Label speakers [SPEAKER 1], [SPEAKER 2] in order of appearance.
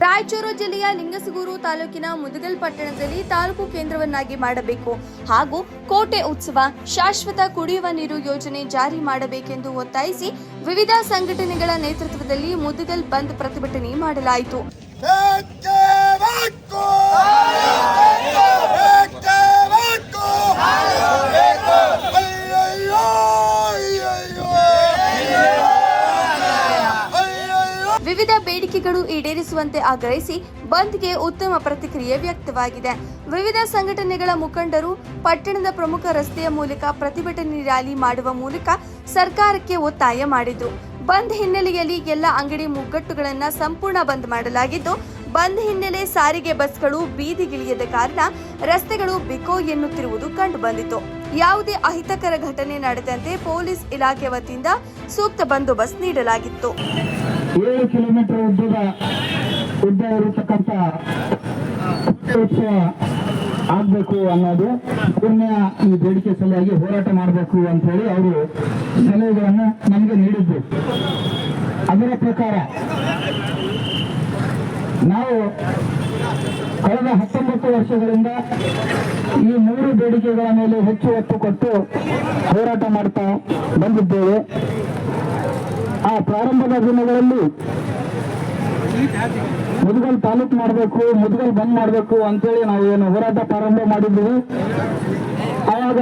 [SPEAKER 1] ರಾಯಚೂರು ಜಿಲ್ಲೆಯ ಲಿಂಗಸಗೂರು ತಾಲೂಕಿನ ಮುದಗಲ್ ಪಟ್ಟಣದಲ್ಲಿ ತಾಲೂಕು ಕೇಂದ್ರವನ್ನಾಗಿ ಮಾಡಬೇಕು ಹಾಗೂ ಕೋಟೆ ಉತ್ಸವ ಶಾಶ್ವತ ಕುಡಿಯುವ ನೀರು ಯೋಜನೆ ಜಾರಿ ಮಾಡಬೇಕೆಂದು ಒತ್ತಾಯಿಸಿ ವಿವಿಧ ಸಂಘಟನೆಗಳ ನೇತೃತ್ವದಲ್ಲಿ ಮುದಗಲ್ ಬಂದ್ ಪ್ರತಿಭಟನೆ ಮಾಡಲಾಯಿತು. ವಿವಿಧ ಬೇಡಿಕೆಗಳು ಈಡೇರಿಸುವಂತೆ ಆಗ್ರಹಿಸಿ ಬಂದ್ಗೆ ಉತ್ತಮ ಪ್ರತಿಕ್ರಿಯೆ ವ್ಯಕ್ತವಾಗಿದೆ. ವಿವಿಧ ಸಂಘಟನೆಗಳ ಮುಖಂಡರು ಪಟ್ಟಣದ ಪ್ರಮುಖ ರಸ್ತೆಯ ಮೂಲಕ ಪ್ರತಿಭಟನೆ ರ್ಯಾಲಿ ಮಾಡುವ ಮೂಲಕ ಸರ್ಕಾರಕ್ಕೆ ಒತ್ತಾಯ ಮಾಡಿದ್ರು. ಬಂದ್ ಹಿನ್ನೆಲೆಯಲ್ಲಿ ಎಲ್ಲ ಅಂಗಡಿ ಮುಗ್ಗಟ್ಟುಗಳನ್ನು ಸಂಪೂರ್ಣ ಬಂದ್ ಮಾಡಲಾಗಿದ್ದು, ಬಂದ್ ಹಿನ್ನೆಲೆ ಸಾರಿಗೆ ಬಸ್ಗಳು ಬೀದಿಗಿಳಿಯದ ಕಾರಣ ರಸ್ತೆಗಳು ಬಿಕೋ ಎನ್ನುತ್ತಿರುವುದು ಕಂಡುಬಂದಿತು. ಯಾವುದೇ ಅಹಿತಕರ ಘಟನೆ ನಡೆದಂತೆ ಪೊಲೀಸ್ ಇಲಾಖೆ ವತಿಯಿಂದ ಸೂಕ್ತ ಬಂದೋಬಸ್ತ್ ನೀಡಲಾಗಿತ್ತು.
[SPEAKER 2] 7 ಕಿಲೋಮೀಟರ್ ಉದ್ದ ಇರತಕ್ಕಂಥ ಉತ್ಸವ ಆಗಬೇಕು ಅನ್ನೋದು ಪುಣ್ಯ ಈ ಬೇಡಿಕೆ ಸಲುವಾಗಿ ಹೋರಾಟ ಮಾಡಬೇಕು ಅಂತ ಹೇಳಿ ಅವರು ಸಲಹೆಗಳನ್ನು ನಮಗೆ ನೀಡಿದ್ರು. ಅದರ ಪ್ರಕಾರ ನಾವು ಕಳೆದ 19 ವರ್ಷಗಳಿಂದ ಈ 3 ಬೇಡಿಕೆಗಳ ಮೇಲೆ ಹೆಚ್ಚು ಒತ್ತು ಕೊಟ್ಟು ಹೋರಾಟ ಮಾಡ್ತಾ ಬಂದಿದ್ದೇವೆ. ಆ ಪ್ರಾರಂಭದ ದಿನಗಳಲ್ಲಿ ಮುದಗಲ್ ತಾಲೂಕು ಮಾಡಬೇಕು, ಮುದಗಲ್ ಬಂದ್ ಮಾಡಬೇಕು ಅಂತೇಳಿ ನಾವು ಏನು ಹೋರಾಟ ಪ್ರಾರಂಭ ಮಾಡಿದ್ವಿ. ಆವಾಗ